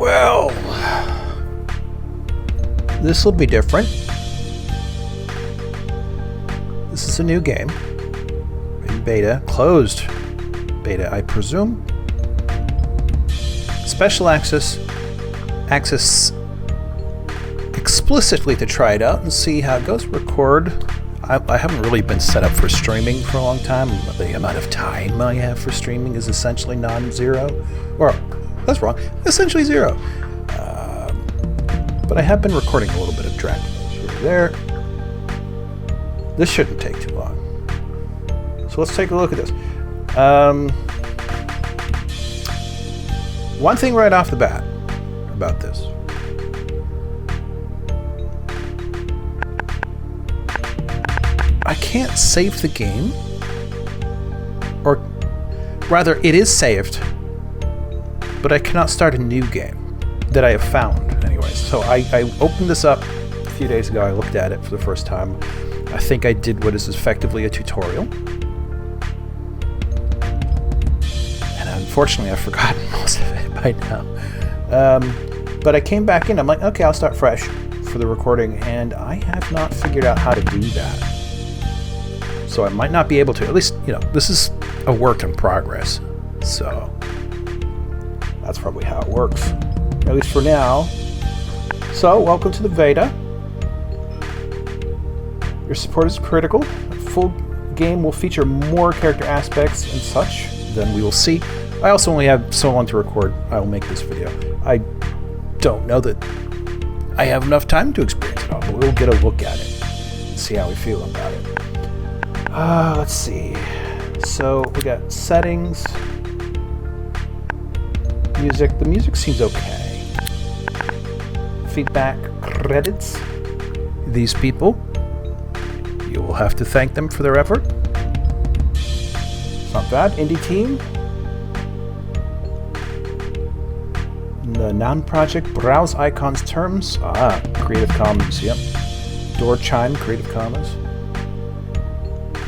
Well, this will be different. This is a new game. In beta, closed beta, I presume. Special access explicitly to try it out and see how it goes. Record. I haven't really been set up for streaming for a long time. The amount of time I have for streaming is essentially non-zero. Or, that's wrong. Essentially zero. But I have been recording a little bit of Dragon Age there. This shouldn't take too long. So let's take a look at this. One thing right off the bat about this. I can't save the game. Or rather, it is saved. But I cannot start a new game that I have found anyways. So I opened this up a few days ago. I looked at it for the first time. I think I did what is effectively a tutorial. And unfortunately, I've forgotten most of it by now. But I came back in. I'm like, okay, I'll start fresh for the recording. And I have not figured out how to do that. So I might not be able to. At least, this is a work in progress. So that's probably how it works. At least for now. So, welcome to the beta. Your support is critical. The full game will feature more character aspects and such than we will see. I also only have so long to record. I will make this video. I don't know that I have enough time to experience it all, but we'll get a look at it and see how we feel about it. Let's see. So, we got settings. Music. The music seems okay. Feedback, credits. These people, you will have to thank them for their effort. It's not bad. Indie team. The noun project, browse icons, terms. Creative Commons, yep. Door chime, Creative Commons.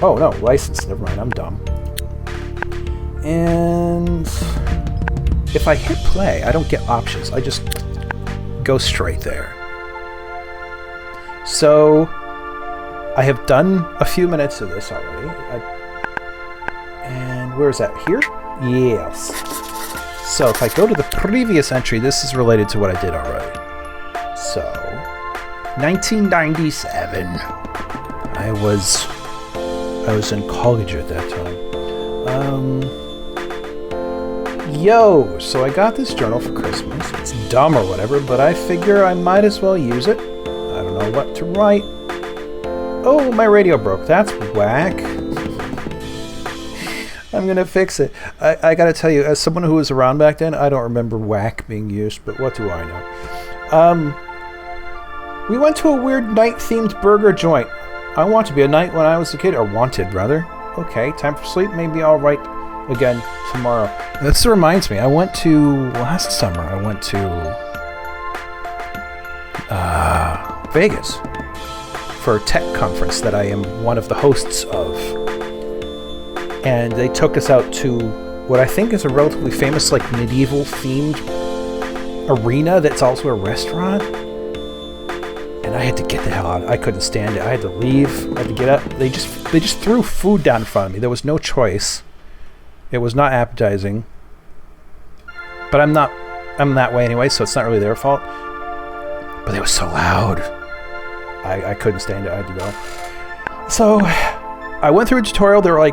Oh no, license, never mind, I'm dumb. And if I hit play, I don't get options. I just go straight there. So I have done a few minutes of this already. And where is that? Here? Yes. So if I go to the previous entry, this is related to what I did already. So 1997. I was in college at that time. So I got this journal for Christmas. It's dumb or whatever, but I figure I might as well use it. I don't know what to write. Oh, my radio broke. That's whack. I'm gonna fix it. I gotta tell you, as someone who was around back then, I don't remember whack being used, but what do I know? We went to a weird night-themed burger joint. I want to be a knight when I was a kid, or wanted, rather. Okay, time for sleep. Maybe I'll write again tomorrow. This reminds me, last summer, I went to Vegas for a tech conference that I am one of the hosts of. And they took us out to what I think is a relatively famous, medieval themed arena that's also a restaurant. And I had to get the hell out. I couldn't stand it. I had to leave. I had to get up. They just threw food down in front of me. There was no choice. It was not appetizing. But I'm that way anyway, so it's not really their fault. But it was so loud. I couldn't stand it. I had to go. So I went through a tutorial. There were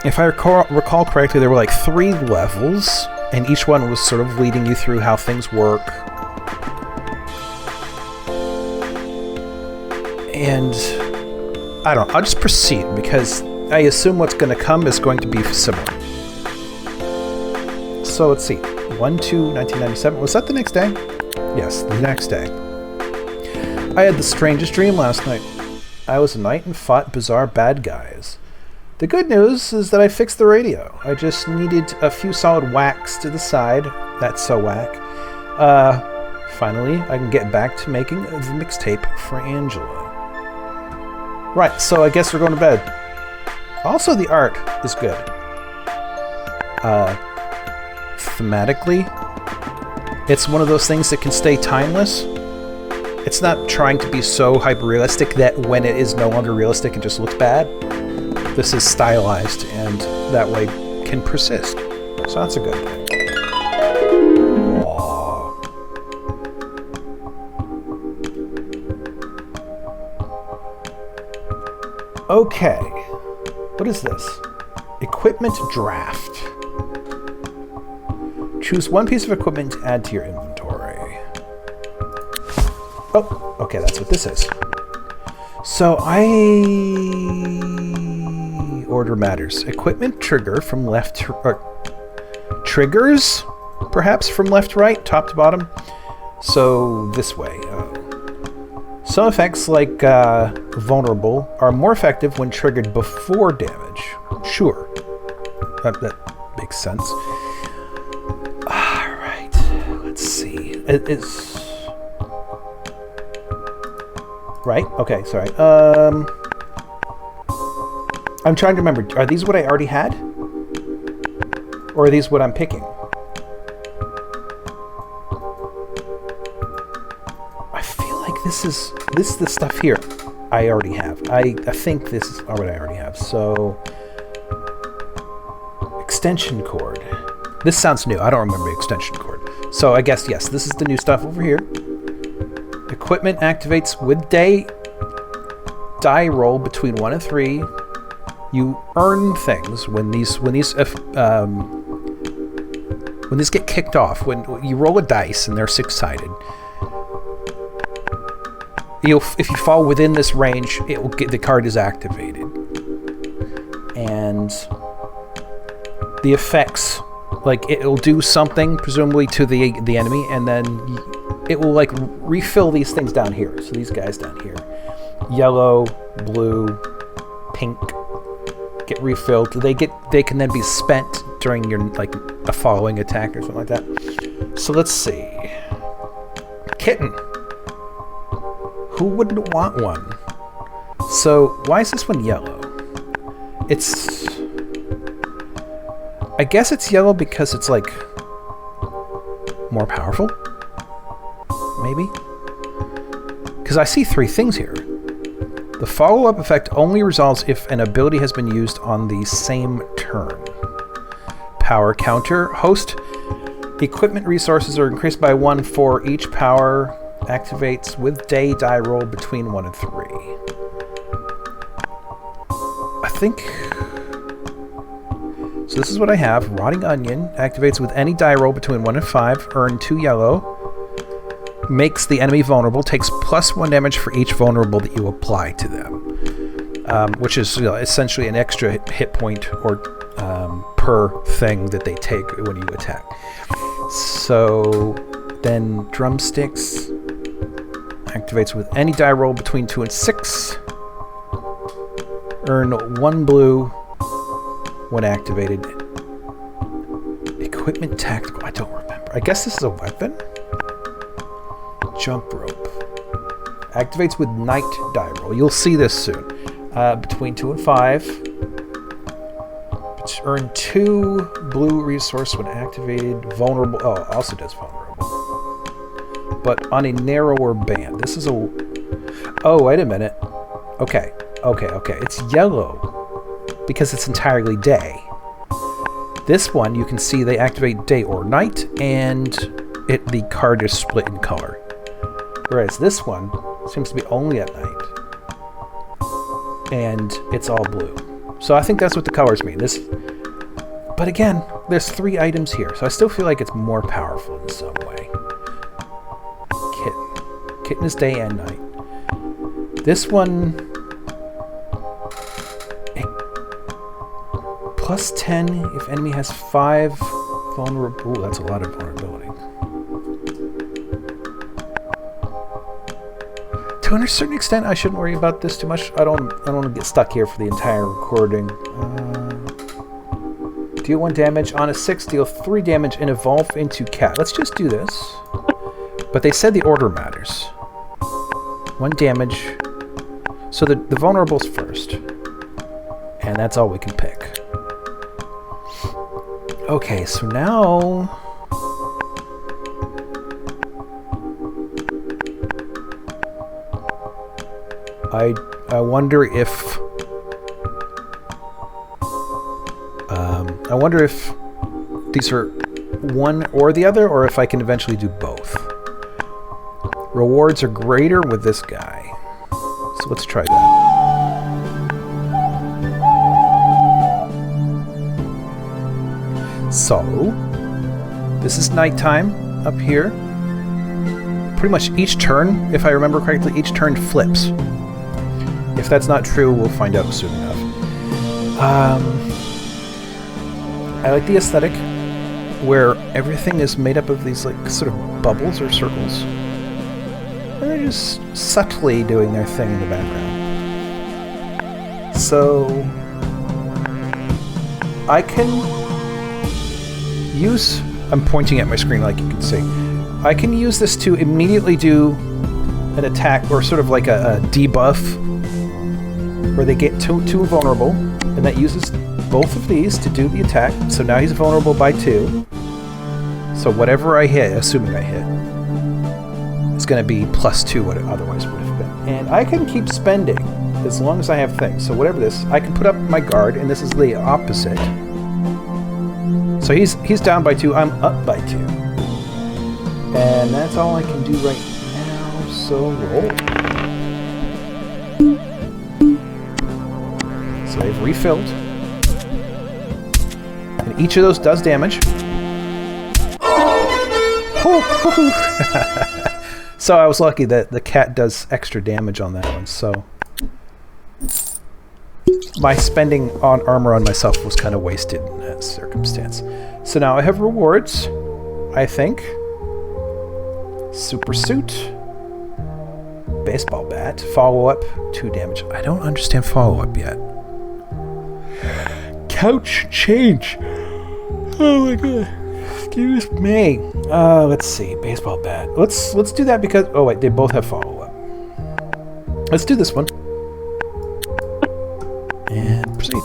if I recall correctly, there were 3 levels, and each one was sort of leading you through how things work. And I don't know, I'll just proceed because I assume what's going to come is going to be similar. So let's see. 1/2/1997. Was that the next day? Yes, the next day. I had the strangest dream last night. I was a knight and fought bizarre bad guys. The good news is that I fixed the radio. I just needed a few solid whacks to the side. That's so whack. Finally, I can get back to making the mixtape for Angela. Right, so I guess we're going to bed. Also, the art is good. Thematically, It's one of those things that can stay timeless. It's not trying to be so hyper-realistic that when it is no longer realistic, it just looks bad. This is stylized, and that way can persist. So that's a good thing. Oh. Okay. What is this? Equipment draft. Choose one piece of equipment to add to your inventory. Oh, okay, that's what this is. So order matters. Equipment trigger from left to triggers, perhaps from left to right, top to bottom. So this way. Some effects like vulnerable are more effective when triggered before damage. Sure, that makes sense. All right, let's see. It's right. Okay, sorry. I'm trying to remember. Are these what I already had, or are these what I'm picking? I feel like this is the stuff here I already have. I think this is what I already have. So extension cord. This sounds new. I don't remember the extension cord. So I guess yes, this is the new stuff over here. Equipment activates with die roll between 1 and 3. You earn things when these get kicked off. When you roll a dice and they're 6-sided, if you fall within this range, the card is activated, and the effects, like it'll do something presumably to the enemy, and then it will like refill these things down here. So these guys down here, yellow, blue, pink, get refilled. They can then be spent during your like a following attack or something like that. So let's see. Kitten. Who wouldn't want one? So why is this one yellow? I guess it's yellow because it's like more powerful. Maybe? Because I see 3 things here. The follow-up effect only resolves if an ability has been used on the same turn. Power counter. Host equipment resources are increased by 1 for each power. Activates with die roll between 1 and 3. I think... So this is what I have. Rotting Onion. Activates with any die roll between 1 and 5. Earn 2 yellow. Makes the enemy vulnerable. Takes +1 damage for each vulnerable that you apply to them. Which is essentially an extra hit point or per thing that they take when you attack. So then Drumsticks. Activates with any die roll between 2 and 6. Earn 1 blue when activated. Equipment tactical. I don't remember. I guess this is a weapon? Jump rope. Activates with night die roll. You'll see this soon. Between 2 and 5. Earn 2 blue resource when activated. Vulnerable. Oh, also does vulnerable. But on a narrower band. This is a... Oh, wait a minute. Okay. It's yellow because it's entirely day. This one, you can see they activate day or night, and the card is split in color. Whereas this one seems to be only at night, and it's all blue. So I think that's what the colors mean. But again, there's 3 items here, so I still feel like it's more powerful in some way. Kitten is day and night. This one... +10 if enemy has 5 vulnerable... Ooh, that's a lot of vulnerability. To a certain extent, I shouldn't worry about this too much. I don't want to get stuck here for the entire recording. Deal 1 damage. On a 6, deal 3 damage and evolve into cat. Let's just do this. But they said the order matters. 1 damage. So the vulnerables first. And that's all we can pick. Okay, so now... I wonder if these are one or the other, or if I can eventually do both. Rewards are greater with this guy. So let's try that. So, this is nighttime up here. Pretty much each turn, if I remember correctly, each turn flips. If that's not true, we'll find out soon enough. I like the aesthetic where everything is made up of these like sort of bubbles or circles. And they're just subtly doing their thing in the background. So I can use, I'm pointing at my screen like you can see, I can use this to immediately do an attack or sort of like a debuff where they get too vulnerable, and that uses both of these to do the attack. So now he's vulnerable by 2. So whatever I hit, assuming I hit, it's going to be +2 what it otherwise would have been. And I can keep spending as long as I have things. So whatever this, I can put up my guard, and this is the opposite. So he's down by 2, I'm up by 2. And that's all I can do right now, so roll. So they've refilled. And each of those does damage. So I was lucky that the cat does extra damage on that one, so my spending on armor on myself was kind of wasted in that circumstance. So now I have rewards, I think. Super suit. Baseball bat. Follow-up. 2 damage. I don't understand follow-up yet. Couch change. Oh my god. Excuse me. Let's see. Baseball bat. Let's do that because... Oh wait, they both have follow-up. Let's do this one. And proceed.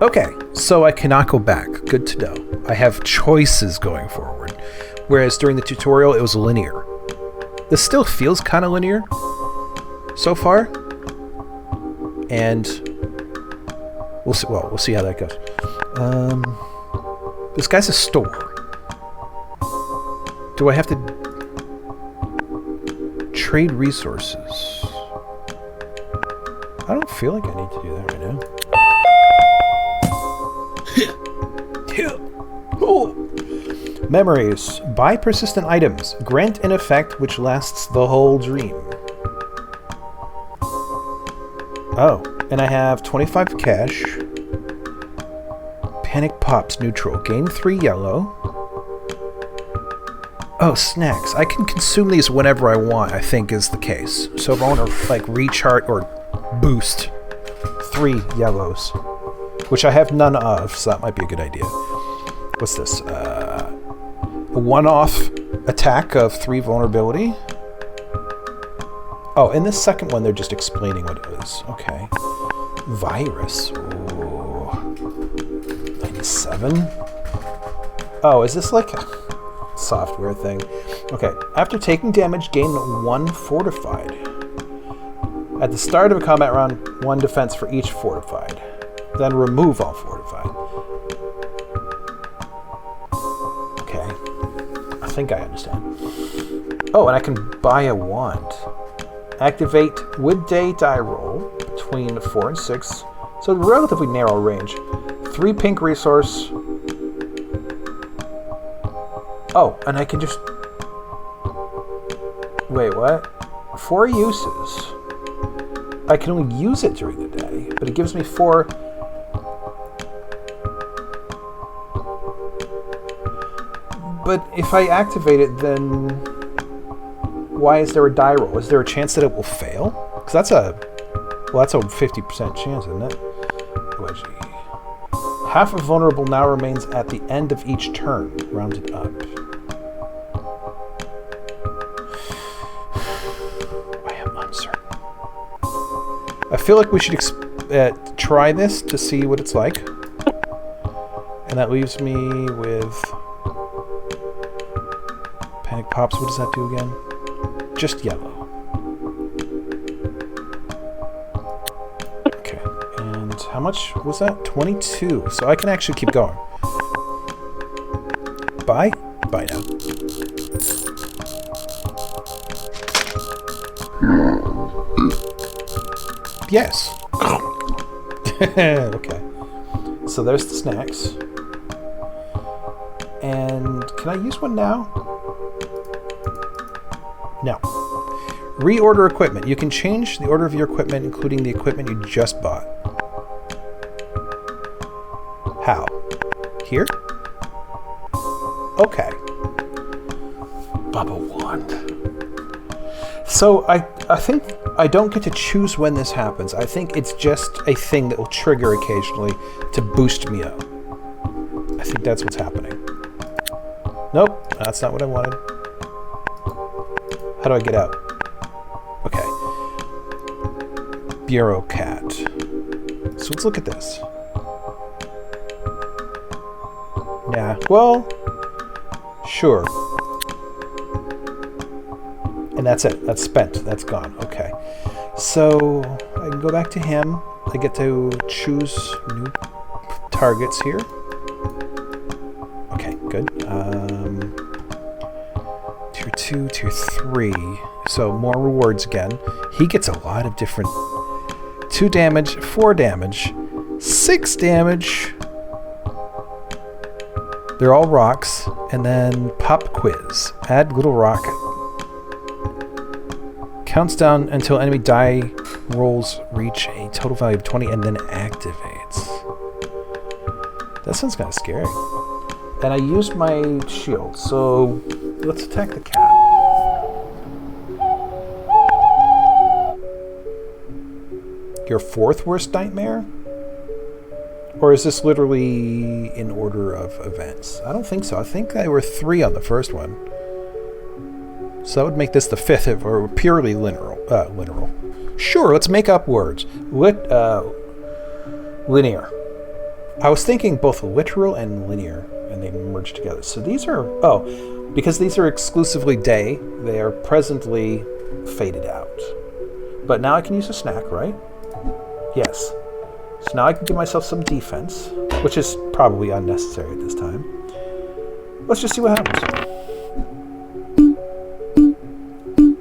Okay, so I cannot go back. Good to know. I have choices going forward. Whereas during the tutorial, it was linear. This still feels kind of linear so far. And we'll see, we'll see how that goes. This guy's a store. Do I have to trade resources? I don't feel like I need to do that right now. Memories. Buy persistent items. Grant an effect which lasts the whole dream. Oh, and I have 25 cash. Panic Pops neutral. Gain 3 yellow. Oh, snacks. I can consume these whenever I want, I think is the case. So if I want to like recharge or boost 3 yellows, which I have none of, so that might be a good idea. What's this? A one-off attack of 3 vulnerability. Oh, in this second one, they're just explaining what it is. Okay. Virus. Ooh. 97. Oh, is this like a software thing? Okay. After taking damage, gain 1 fortified. At the start of a combat round, 1 defense for each fortified. Then remove all fortified. Okay. I think I understand. Oh, and I can buy a wand. Activate with day die roll between 4 and 6. So relatively narrow range. 3 pink resource. Oh, and I can just... Wait, what? 4 uses. I can only use it during the day, but it gives me 4... But if I activate it, then why is there a die roll? Is there a chance that it will fail? Because that's a 50% chance, isn't it? Wedgie. Half of vulnerable now remains at the end of each turn, rounded up. I am uncertain. I feel like we should try this to see what it's like. And that leaves me with... Panic Pops, what does that do again? Just yellow. How much was that? 22. So I can actually keep going. Bye? Bye now. Yes. Okay. So there's the snacks. And can I use one now? No. Reorder equipment. You can change the order of your equipment, including the equipment you just bought. How? Here? Okay. Bubble wand. So I think I don't get to choose when this happens. I think it's just a thing that will trigger occasionally to boost me up. I think that's what's happening. Nope, that's not what I wanted. How do I get out? Okay. Bureaucrat. So let's look at this. Yeah, well, sure. And that's it. That's spent. That's gone. Okay. So I can go back to him. I get to choose new targets here. Okay, good. Tier 2, Tier 3. So more rewards again. He gets a lot of different... 2 damage, 4 damage, 6 damage. They're all rocks. And then pop quiz. Add little rock. Counts down until enemy die rolls reach a total value of 20 and then activates. That sounds kind of scary. And I used my shield, so let's attack the cat. Your 4th worst nightmare? Or is this literally in order of events? I don't think so. I think there were 3 on the first one. So that would make this the 5th if we're purely literal. Sure, let's make up words. Linear. I was thinking both literal and linear, and they merged together. So these are... Oh, because these are exclusively day, they are presently faded out. But now I can use a snack, right? Yes. So now I can give myself some defense, which is probably unnecessary at this time. Let's just see what happens.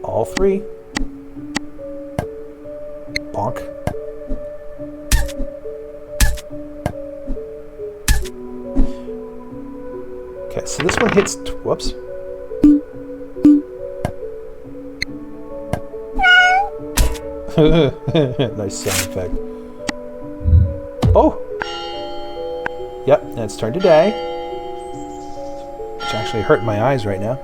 All 3. Bonk. Okay, so this one hits... Whoops. Nice sound effect. Oh! Yep, and it's turned to day. Which actually hurt my eyes right now.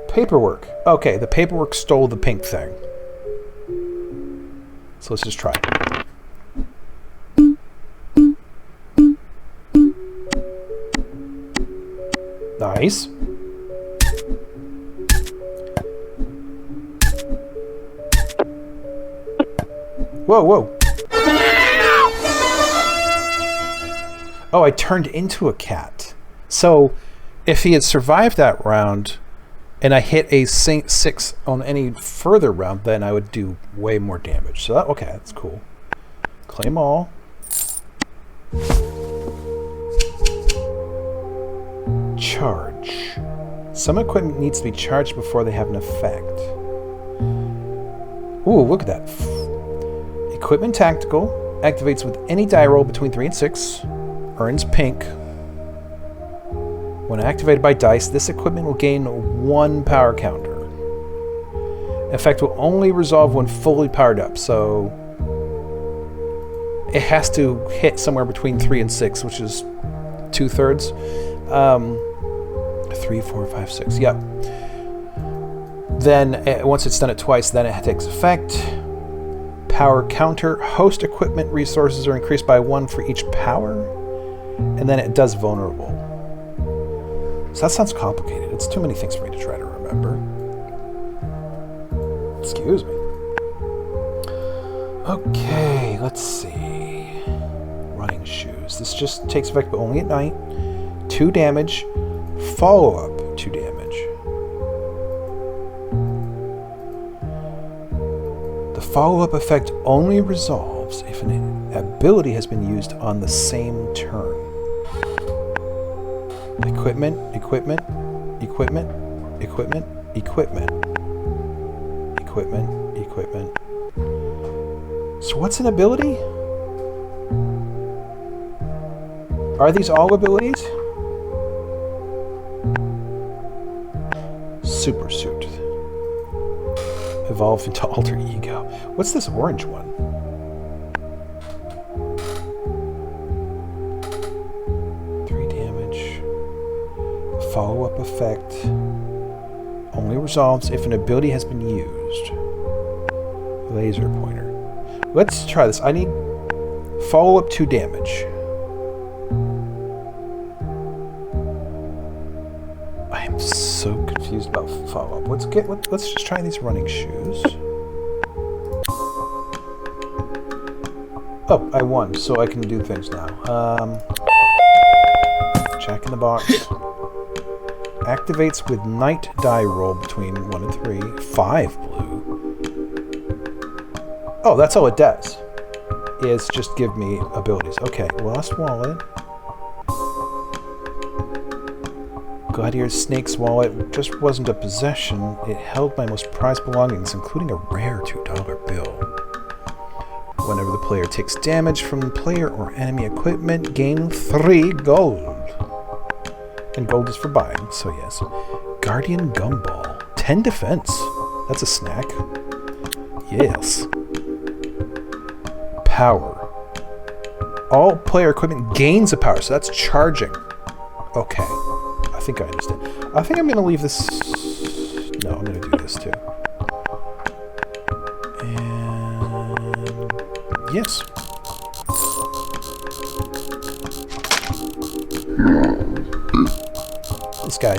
Paperwork. Okay, the paperwork stole the pink thing. So let's just try it. Nice. Whoa, whoa. Oh, I turned into a cat. So, if he had survived that round, and I hit a 6 on any further round, then I would do way more damage. So, okay, that's cool. Claim all. Charge. Some equipment needs to be charged before they have an effect. Ooh, look at that. Equipment tactical. Activates with any die roll between 3 and 6. Earns pink. When activated by dice, this equipment will gain 1 power counter. Effect will only resolve when fully powered up, so it has to hit somewhere between 3 and 6, which is 2/3. 3, 4, 5, 6. Yep. Then once it's done it twice, then it takes effect. Power counter. Host equipment resources are increased by 1 for each power, and then it does vulnerable. So that sounds complicated. It's too many things for me to try to remember. Excuse me. Okay, let's see. Running shoes. This just takes effect but only at night. 2 damage. Follow-up 2 damage. The follow-up effect only resolves if an ability has been used on the same turn. Equipment, equipment, equipment, equipment, equipment, equipment, equipment. So what's an ability? Are these all abilities? Super suit. Evolve into alter ego. What's this orange one? Follow-up effect only resolves if an ability has been used. Laser pointer. Let's try this. I need follow-up 2 damage. I am so confused about follow-up. Let's just try these running shoes. Oh, I won, so I can do things now. Jack in the box. Activates with night die roll between 1 and 3. 5 blue. Oh, that's all it does. Is just give me abilities. Okay, lost wallet. Gladiator's snake's wallet just wasn't a possession. It held my most prized belongings, including a rare $2 bill. Whenever the player takes damage from the player or enemy equipment, gain 3 gold. And gold is for buying, so yes. Guardian Gumball. 10 defense. That's a snack. Yes. Power. All player equipment gains a power, so that's charging. Okay. I think I understand. I think I'm going to leave this... No, I'm going to do this too. And... Yes. This guy.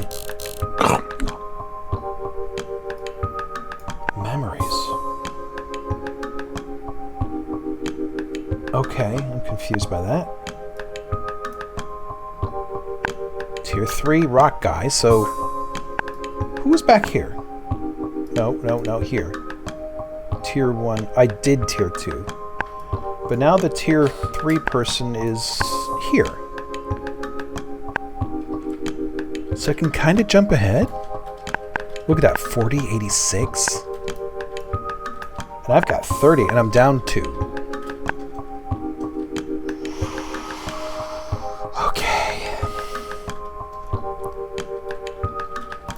Memories. Okay, I'm confused by that. Tier 3 rock guy, so... Who was back here? No, here. Tier 1. I did Tier 2. But now the Tier 3 person is here. So I can kind of jump ahead. Look at that, 40, 86. And I've got 30, and I'm down 2. Okay.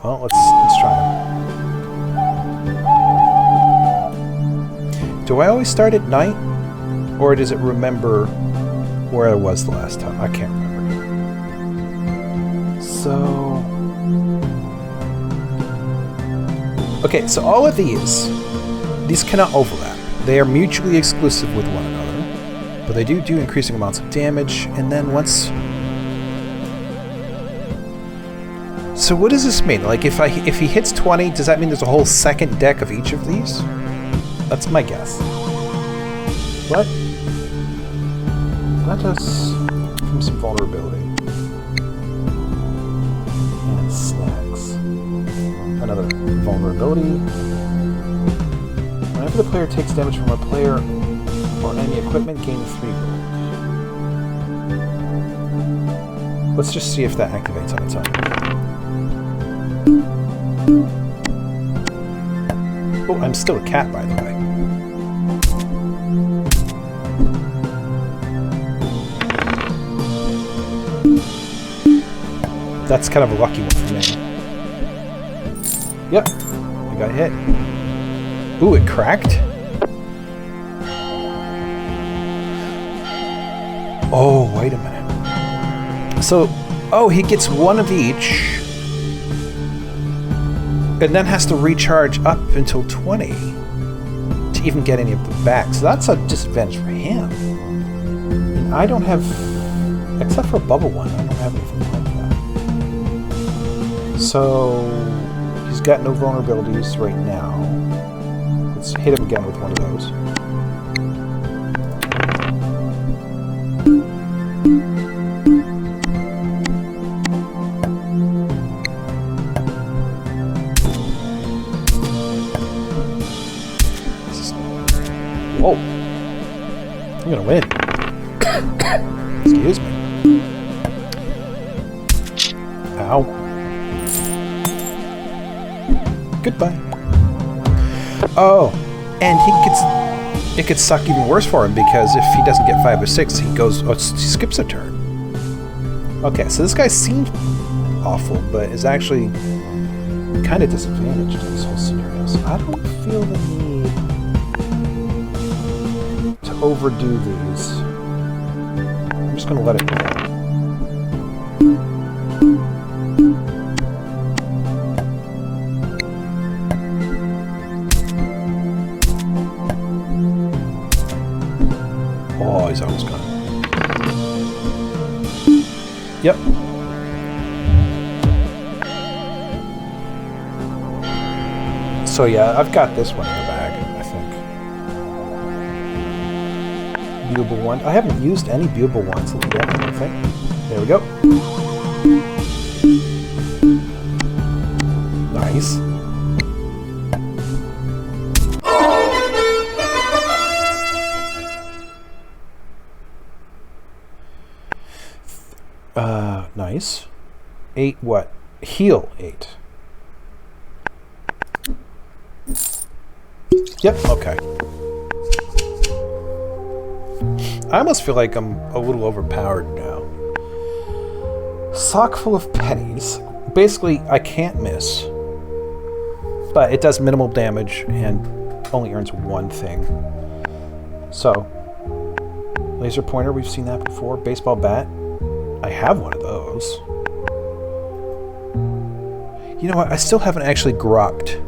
Well, let's try it. Do I always start at night? Or does it remember where I was the last time? I can't remember. So... Okay, so all of these cannot overlap. They are mutually exclusive with one another, but they do increasing amounts of damage, and then once... So what does this mean? Like, if he hits 20, does that mean there's a whole second deck of each of these? That's my guess. But let us from some vulnerability. And snacks. Another vulnerability. Whenever the player takes damage from a player or enemy equipment, gain 3 gold. Let's just see if that activates on its own. Oh, I'm still a cat, by the way. That's kind of a lucky one for me. Yep, I got hit. Ooh, it cracked? Oh, wait a minute. So, oh, he gets one of each, and then has to recharge up until 20 to even get any of them back. So that's a disadvantage for him. And I don't have, except for a bubble one, I don't have anything like that. So he's got no vulnerabilities right now. Let's hit him again with one of those. Whoa. I'm gonna win. Excuse me. Ow. Goodbye. Oh, and it could suck even worse for him because if he doesn't get 5 or 6, he skips a turn. Okay, so this guy seems awful, but is actually kind of disadvantaged in this whole scenario. So I don't feel the need to overdo these. I'm just going to let it go. Oh, he's almost gone. Yep. So yeah, I've got this one in the bag, I think. Buble wand. I haven't used any buble wands yet, I don't think. There we go. Nice. Nice. 8 what? Heal 8. Yep, okay. I almost feel like I'm a little overpowered now. Sock full of pennies. Basically, I can't miss. But it does minimal damage and only earns 1 thing. So, laser pointer, we've seen that before. Baseball bat. I have one of those. You know what? I still haven't actually grokked.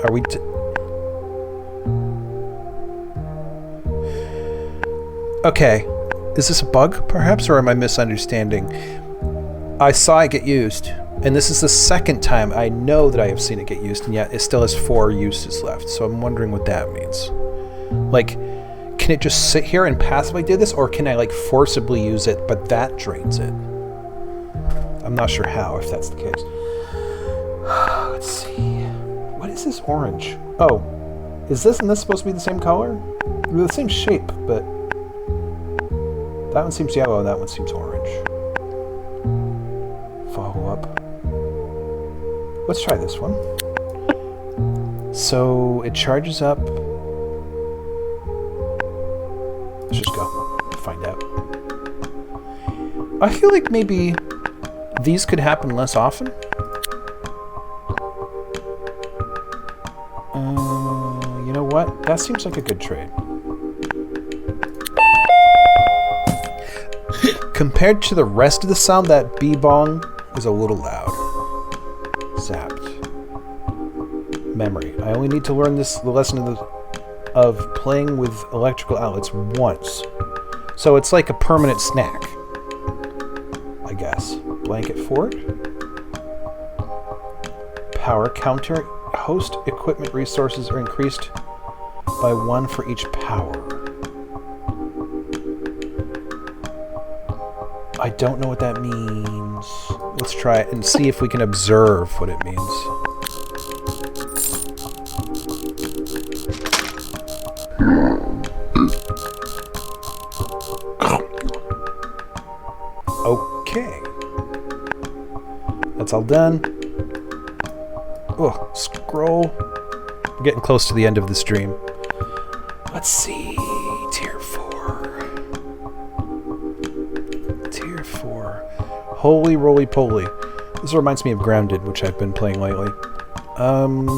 Are we... Okay. Is this a bug, perhaps, or am I misunderstanding? I saw it get used, and this is the second time I know that I have seen it get used, and yet it still has 4 uses left, so I'm wondering what that means. Like, can it just sit here and passively do this, or can I, like, forcibly use it, but that drains it? I'm not sure how, if that's the case. Let's see. What is this orange? Oh, is this and this supposed to be the same color? They're the same shape, but that one seems yellow and that one seems orange. Follow up. Let's try this one. So it charges up. Let's just go find out. I feel like maybe these could happen less often. You know what? That seems like a good trade. Compared to the rest of the sound, that bee-bong is a little loud. Zapped. Memory. I only need to learn the lesson of playing with electrical outlets once. So it's like a permanent snack, I guess. Blanket fort. Power counter. Host equipment resources are increased by 1 for each power. I don't know what that means. Let's try it and see if we can observe what it means. Okay. That's all done. Oh, scroll. We're getting close to the end of the stream. Let's see. Tier 4. Tier 4. Holy roly poly. This reminds me of Grounded, which I've been playing lately. And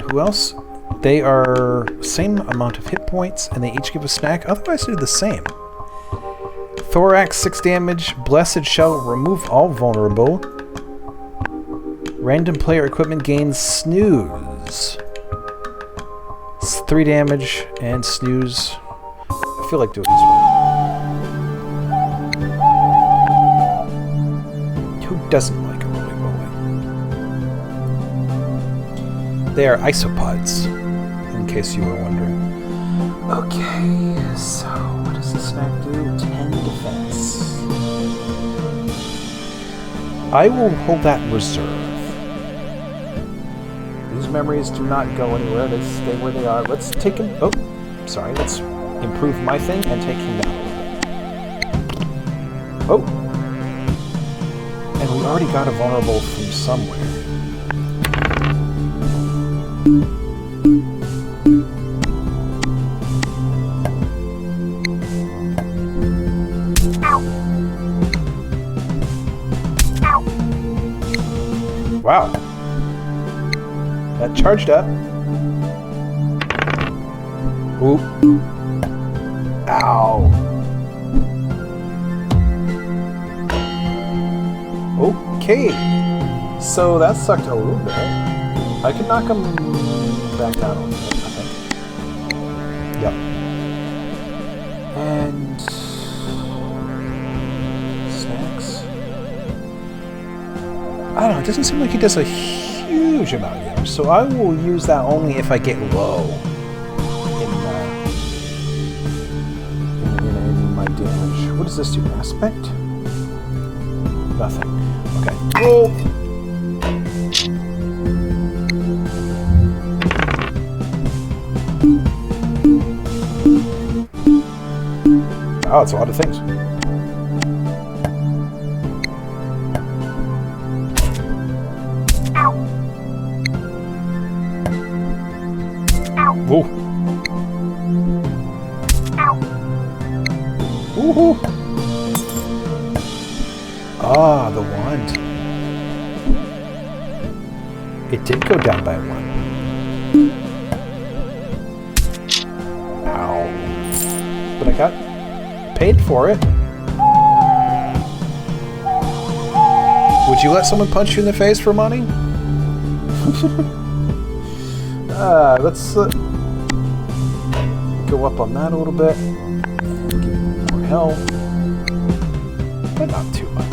who else? They are same amount of hit points, and they each give a snack. Otherwise, they're the same. Thorax, 6 damage. Blessed Shell, remove all vulnerable. Random player equipment gains snooze. 3 damage and snooze. I feel like doing this one. Who doesn't like a roly poly? They are isopods, in case you were wondering. Okay, so what does the snack do? 10 defense. I will hold that in reserve. These memories do not go anywhere. They stay where they are. Let's take them. Oh, Sorry, let's improve my thing and take him down a little bit. Oh! And we already got a vulnerable from somewhere. Wow. That charged up. Oop. Ow. Okay. So that sucked a little bit. I can knock him back down a little bit, I think. Yep. And... snacks. I don't know, it doesn't seem like he does a huge amount of damage, so I will use that only if I get low in my damage. What does this do? Aspect? Nothing. Okay. Roll! Oh, it's a lot of things. Whoa. Woohoo! Ah, the wand. It did go down by 1. Ow. But I got paid for it. Would you let someone punch you in the face for money? Let's go up on that a little bit. Give me more health. But not too much.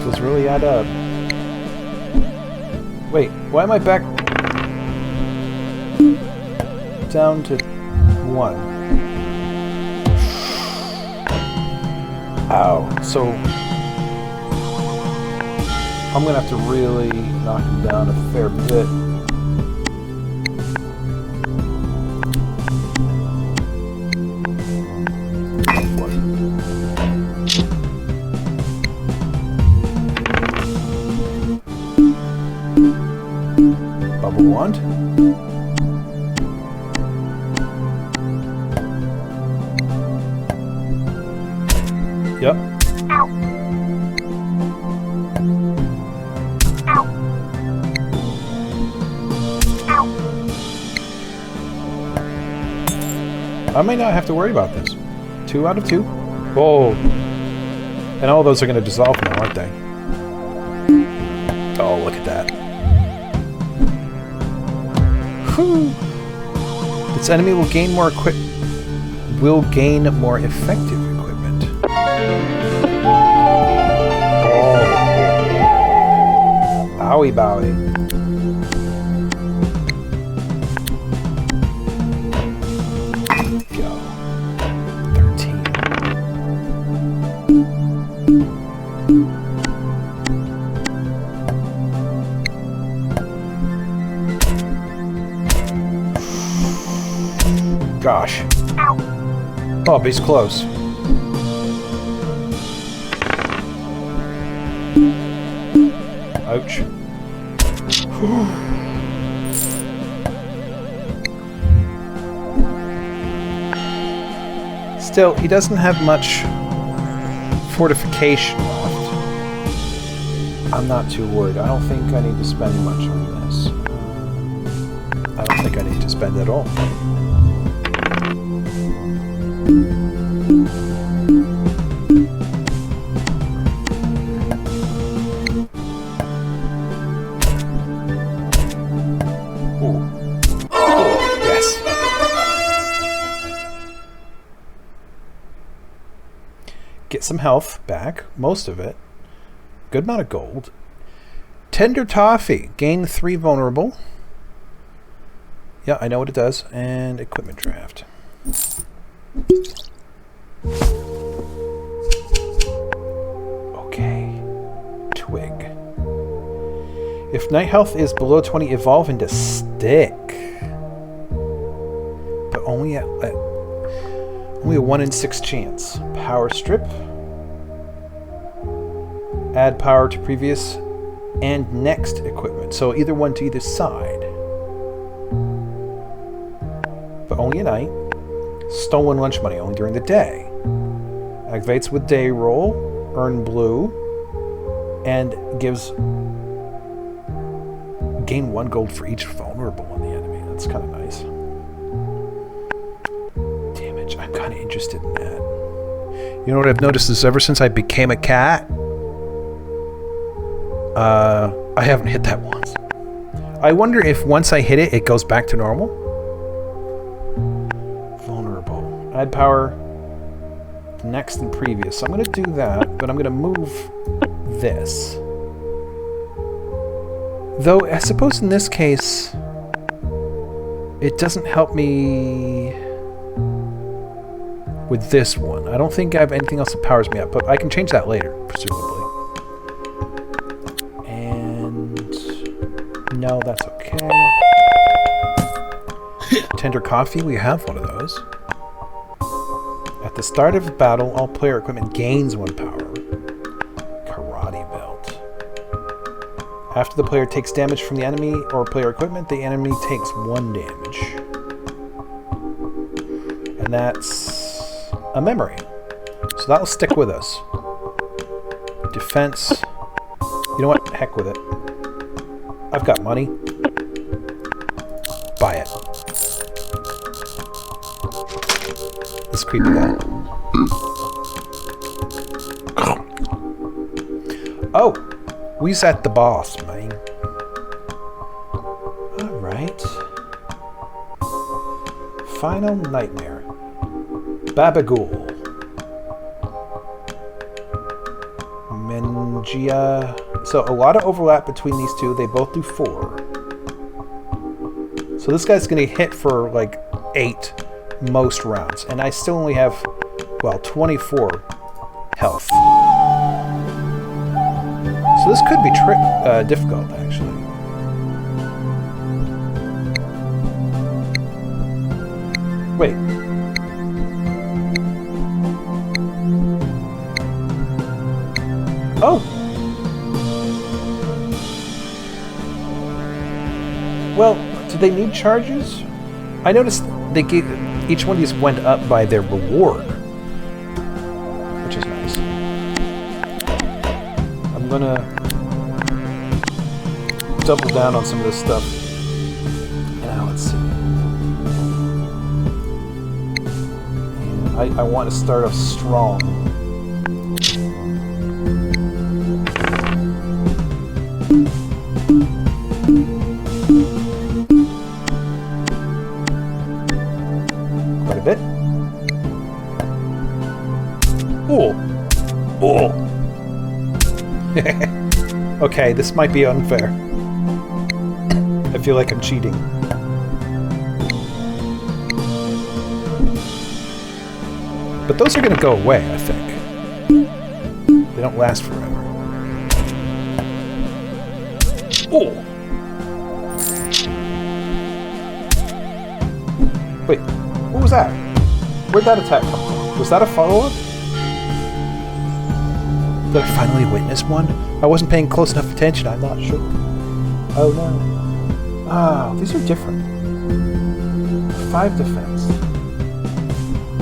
Does really add up. Wait, why am I back down to 1? Ow. So I'm gonna have to really knock him down a fair bit. Bubble wand. Yep. I may not have to worry about this. 2 out of 2. Whoa. And all those are going to dissolve now, aren't they? Oh, look at that. Whew. This enemy will gain more effective equipment. Oh. Owie bowie. Go. 13. Gosh. Oh, but he's close. Ouch. Still, he doesn't have much fortification left. I'm not too worried. I don't think I need to spend much on this. I don't think I need to spend at all. Get some health back, most of it. Good amount of gold. Tender Toffee. Gain 3 vulnerable. Yeah, I know what it does. And equipment draft. Okay. Twig. If night health is below 20, evolve into stick. But only a 1 in 6 chance. Power strip. Add power to previous and next equipment. So either one to either side. But only at night. Stolen lunch money only during the day. Activates with day roll. Earn blue. And gives... gain 1 gold for each vulnerable on the enemy. That's kind of nice. Damage. I'm kind of interested in that. You know what I've noticed is ever since I became a cat, I haven't hit that once. I wonder if once I hit it, it goes back to normal. Vulnerable. Add power next and previous. So I'm going to do that, but I'm going to move this. Though, I suppose in this case, it doesn't help me with this one. I don't think I have anything else that powers me up, but I can change that later, presumably. And... no, that's okay. Tender Coffee, we have one of those. At the start of battle, all player equipment gains 1 power. Karate Belt. After the player takes damage from the enemy or player equipment, the enemy takes 1 damage. And that's a memory. So that'll stick with us. Defense. You know what? Heck with it. I've got money. Buy it. This creepy guy. Oh! We's at the boss, man. Alright. Final Nightmare. Babagool. Mengia. So a lot of overlap between these two. They both do 4. So this guy's going to hit for like 8 most rounds. And I still only have, well, 24 health. So this could be difficult, actually. Wait. Oh! Well, do they need charges? I noticed they gave, each one of these went up by their reward. Which is nice. I'm gonna double down on some of this stuff. Now let's see. I want to start off strong. Quite a bit. Oh! Oh! Okay, this might be unfair. I feel like I'm cheating. But those are going to go away, I think. They don't last forever. Oh! Wait, what was that? Where'd that attack come from? Was that a follow-up? Did I finally witness one? I wasn't paying close enough attention, I'm not sure. Oh no. Oh, these are different. 5 defense.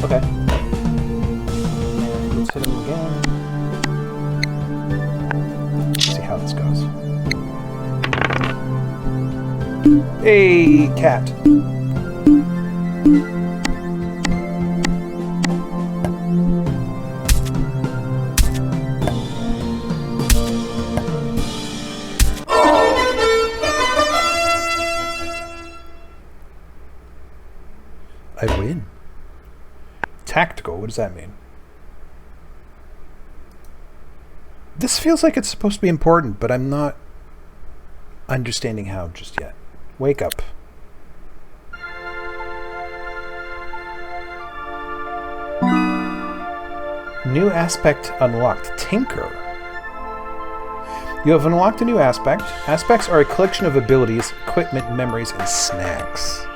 Okay. Let's hit him again. Let's see how this goes. Hey, cat. I win. Tactical, what does that mean? This feels like it's supposed to be important, but I'm not understanding how just yet. Wake up. New aspect unlocked. Tinker. You have unlocked a new aspect. Aspects are a collection of abilities, equipment, memories, and snacks.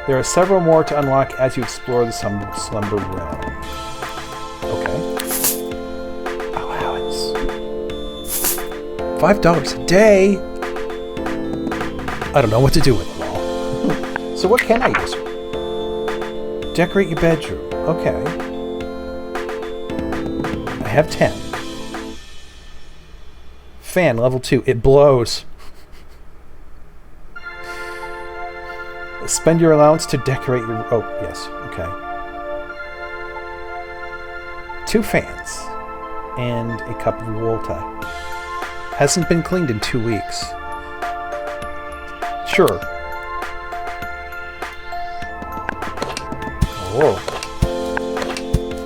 There are several more to unlock as you explore the Slumber Realms. Okay. Allowance. $5 a day? I don't know what to do with them all. So what can I use? Decorate your bedroom. Okay. I have 10. Fan, level 2. It blows. Spend your allowance to decorate your... Oh, yes. Okay. 2 fans. And a cup of water. Hasn't been cleaned in 2 weeks. Sure. Whoa.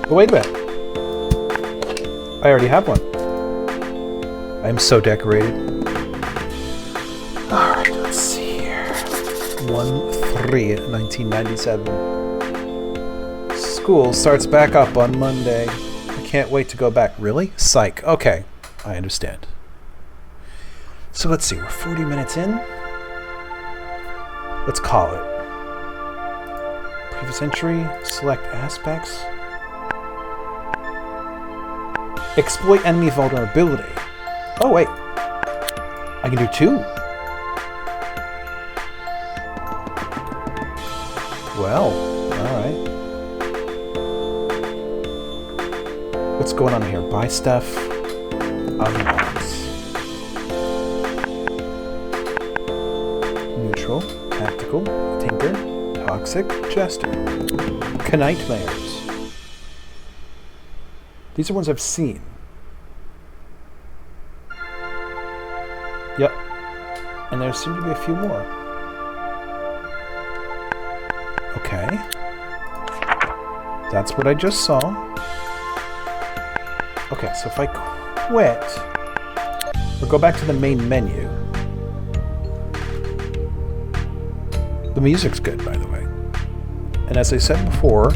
Oh, wait a minute. I already have one. I'm so decorated. Alright, let's see here. 1/3/1997. School starts back up on Monday. I can't wait to go back. Really? Psych. Okay, I understand. So let's see, we're 40 minutes in. Let's call it. Previous entry, select aspects. Exploit enemy vulnerability. Oh, wait. I can do 2. Well, alright. What's going on here? Buy stuff. Unlocks. Neutral. Tactical. Tinker. Toxic. Jester. Nightmares. These are ones I've seen. Yep. And there seem to be a few more. Okay. That's what I just saw. Okay, so if I quit, or go back to the main menu. The music's good, by the way. And as I said before,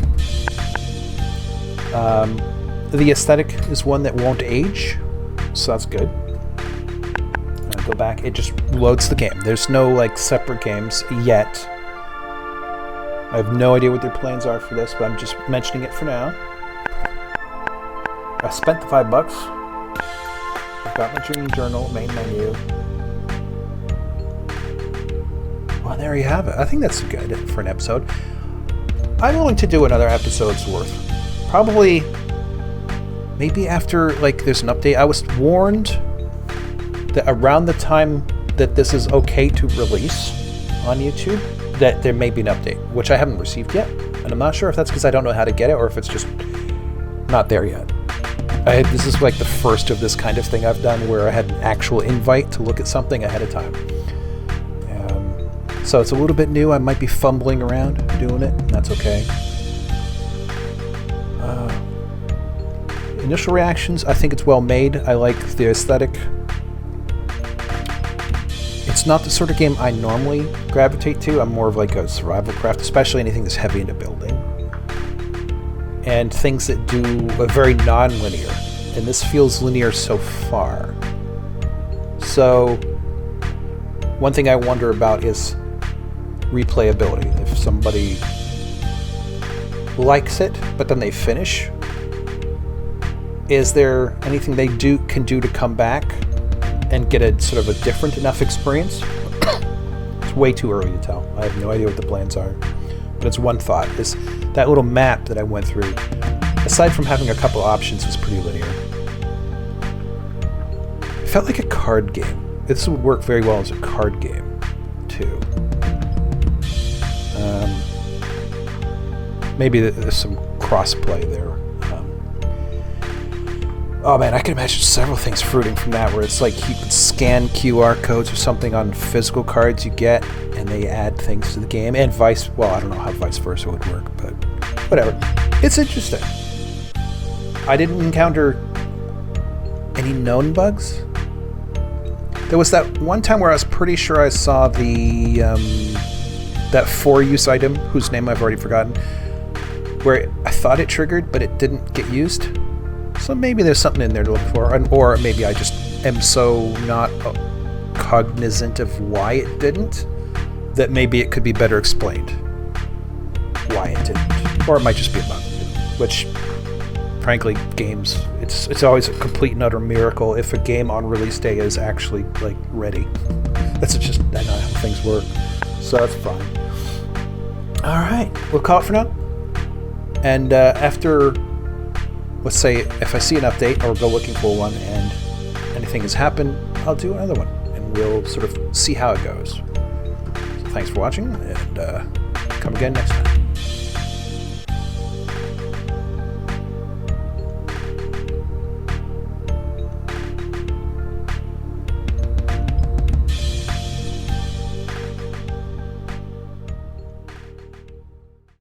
the aesthetic is one that won't age, so that's good. Go back, it just loads the game. There's no like separate games yet. I have no idea what their plans are for this, but I'm just mentioning it for now. I spent the $5. I've got my dream journal, main menu. Well, there you have it. I think that's good for an episode. I'm willing to do another episode's worth. Probably, maybe after like there's an update. I was warned that around the time that this is okay to release on YouTube, that there may be an update, which I haven't received yet. And I'm not sure if that's because I don't know how to get it or if it's just not there yet. This is like the first of this kind of thing I've done where I had an actual invite to look at something ahead of time. So it's a little bit new. I might be fumbling around doing it, and that's okay. Initial reactions, I think it's well made. I like the aesthetic. It's not the sort of game I normally gravitate to. I'm more of like a survival craft, especially anything that's heavy into building. And things that do a very non-linear. And this feels linear so far. So, one thing I wonder about is replayability. If somebody likes it, but then they finish, is there anything they can do to come back and get a sort of a different enough experience? It's way too early to tell. I have no idea what the plans are. But it's one thought. Is that little map that I went through, aside from having a couple options, was pretty linear. It felt like a card game. This would work very well as a card game, too. Maybe there's some cross-play there. Oh man, I can imagine several things fruiting from that, where it's like you could scan QR codes or something on physical cards you get, and they add things to the game, and I don't know how vice versa would work, but whatever. It's interesting. I didn't encounter any known bugs. There was that one time where I was pretty sure I saw the that for-use item, whose name I've already forgotten, where I thought it triggered, but it didn't get used. So maybe there's something in there to look for, or maybe I just am so not cognizant of why it didn't, that maybe it could be better explained why it didn't. Or it might just be a bug, which, frankly, games, it's always a complete and utter miracle if a game on release day is actually, like, ready. That's just, I know how things work. So that's fine. Alright, we'll call it for now. And after, let's say, if I see an update, I'll go looking for one, and anything has happened, I'll do another one. And we'll sort of see how it goes. So thanks for watching, and come again next time.